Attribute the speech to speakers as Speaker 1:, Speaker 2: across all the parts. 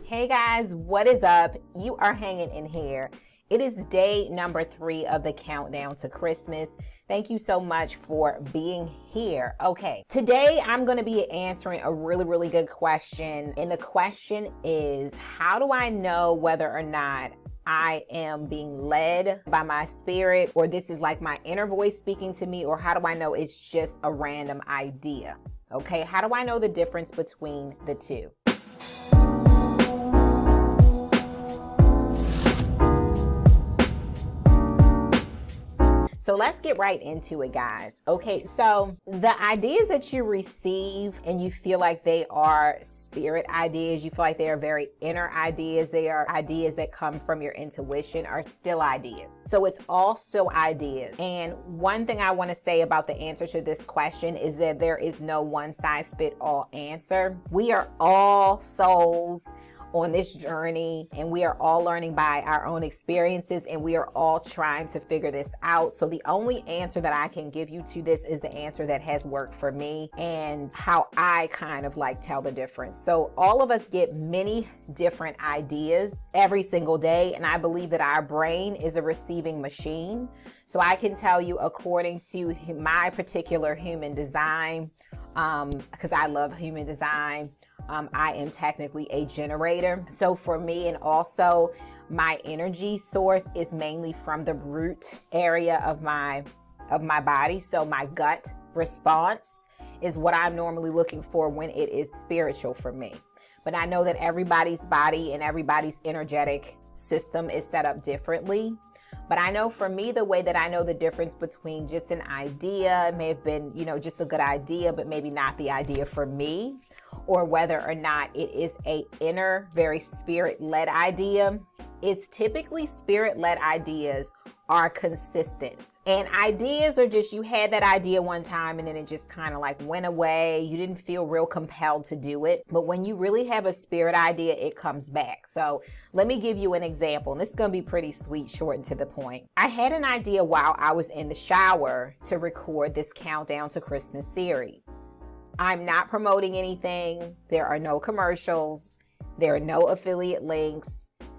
Speaker 1: Hey guys, what is up? You are hanging in here. It is day number 3 of the countdown to Christmas. Thank you so much for being here. Okay, today I'm going to be answering a really good question. And the question is, how do I know whether or not I am being led by my spirit, or this is like my inner voice speaking to me, or how do I know it's just a random idea? Okay, how do I know the difference between the two? So let's get right into it, guys. Okay, so the ideas that you receive and you feel like they are spirit ideas, you feel like they are very inner ideas, they are ideas that come from your intuition, are still ideas. So it's all still ideas. And one thing I want to say about the answer to this question is that there is no one size fit all answer. We are all souls on this journey, and we are all learning by our own experiences, and we are all trying to figure this out. So the only answer that I can give you to this is the answer that has worked for me and how I kind of like tell the difference. So all of us get many different ideas every single day, and I believe that our brain is a receiving machine. So I can tell you, according to my particular human design, because I love human design, I am technically a generator. So for me, and also my energy source is mainly from the root area of my body. So my gut response is what I'm normally looking for when it is spiritual for me. But I know that everybody's body and everybody's energetic system is set up differently. But I know for me, the way that I know the difference between just an idea, it may have been, just a good idea, but maybe not the idea for me, or whether or not it is a inner, very spirit-led idea, is typically spirit-led ideas are consistent. And ideas are just, you had that idea one time and then it just kind of like went away. You didn't feel real compelled to do it. But when you really have a spirit idea, it comes back. So let me give you an example. And this is going to be pretty sweet, short and to the point. I had an idea while I was in the shower to record this Countdown to Christmas series. I'm not promoting anything. There are no commercials. There are no affiliate links.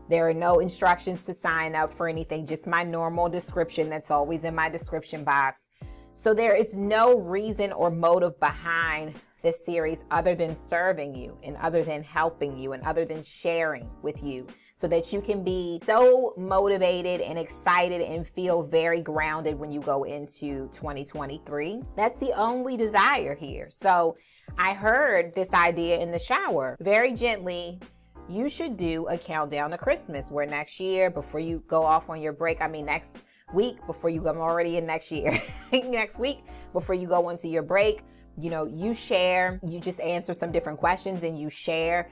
Speaker 1: There are no instructions to sign up for anything, just my normal description that's always in my description box. So there is no reason or motive behind this series other than serving you and other than helping you and other than sharing with you so that you can be so motivated and excited and feel very grounded when you go into 2023. That's the only desire here. So I heard this idea in the shower very gently. You should do a countdown to Christmas where next year, before you go off on your break, next week, before you go, I'm already in next year, next week, before you go into your break, you share, you just answer some different questions and you share,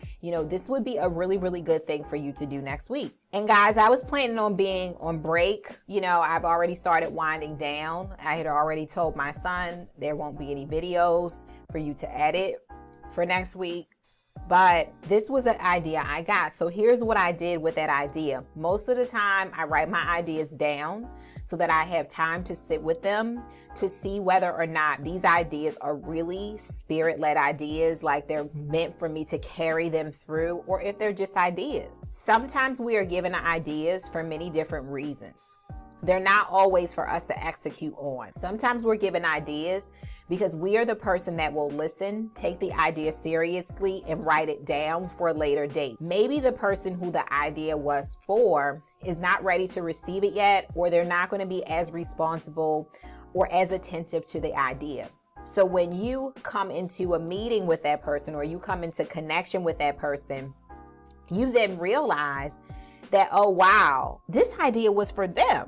Speaker 1: this would be a really good thing for you to do next week. And guys, I was planning on being on break. I've already started winding down. I had already told my son there won't be any videos for you to edit for next week. But this was an idea I got. So here's what I did with that idea. Most of the time, I write my ideas down so that I have time to sit with them to see whether or not these ideas are really spirit-led ideas, like they're meant for me to carry them through, or if they're just ideas. Sometimes we are given ideas for many different reasons. They're not always for us to execute on. Sometimes we're given ideas because we are the person that will listen, take the idea seriously, and write it down for a later date. Maybe the person who the idea was for is not ready to receive it yet, or they're not going to be as responsible or as attentive to the idea. So when you come into a meeting with that person, or you come into connection with that person, you then realize that, oh wow, this idea was for them.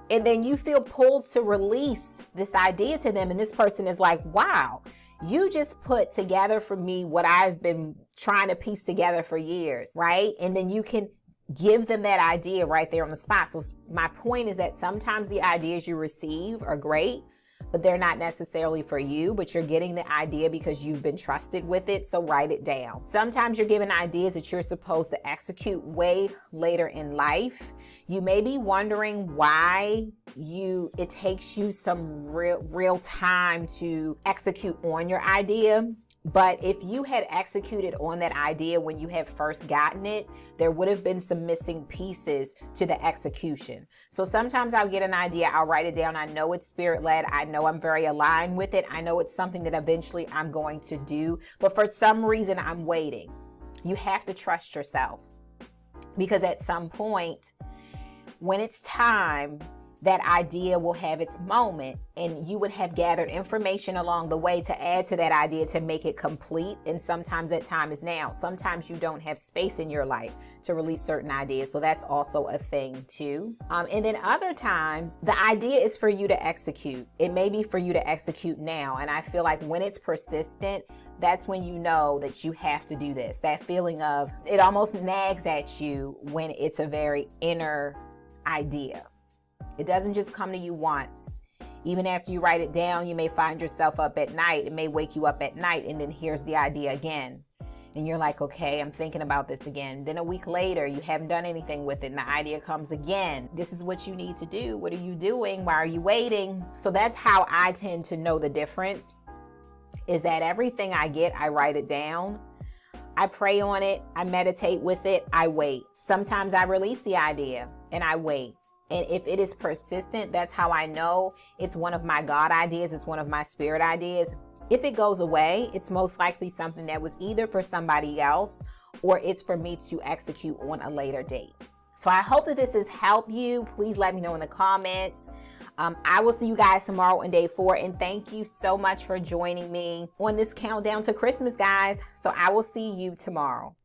Speaker 1: And then you feel pulled to release this idea to them. And this person is like, wow, you just put together for me what I've been trying to piece together for years, right? And then you can give them that idea right there on the spot. So my point is that sometimes the ideas you receive are great, but they're not necessarily for you, but you're getting the idea because you've been trusted with it. So write it down. Sometimes you're given ideas that you're supposed to execute way later in life. You may be wondering why it takes you some real time to execute on your idea. But if you had executed on that idea when you had first gotten it, there would have been some missing pieces to the execution. So sometimes I'll get an idea, I'll write it down. I know it's spirit-led. I know I'm very aligned with it. I know it's something that eventually I'm going to do. But for some reason, I'm waiting. You have to trust yourself, because at some point, when it's time, that idea will have its moment, and you would have gathered information along the way to add to that idea to make it complete. And sometimes that time is now. Sometimes you don't have space in your life to release certain ideas. So that's also a thing too. And then other times the idea is for you to execute. It may be for you to execute now. And I feel like when it's persistent, that's when you know that you have to do this. That feeling of it almost nags at you when it's a very inner idea. It doesn't just come to you once. Even after you write it down, you may find yourself up at night. It may wake you up at night, and then here's the idea again. And you're like, okay, I'm thinking about this again. Then a week later, you haven't done anything with it, and the idea comes again. This is what you need to do. What are you doing? Why are you waiting? So that's how I tend to know the difference, is that everything I get, I write it down. I pray on it. I meditate with it. I wait. Sometimes I release the idea and I wait. And if it is persistent, that's how I know it's one of my God ideas. It's one of my spirit ideas. If it goes away, it's most likely something that was either for somebody else or it's for me to execute on a later date. So I hope that this has helped you. Please let me know in the comments. I will see you guys tomorrow on day 4. And thank you so much for joining me on this countdown to Christmas, guys. So I will see you tomorrow.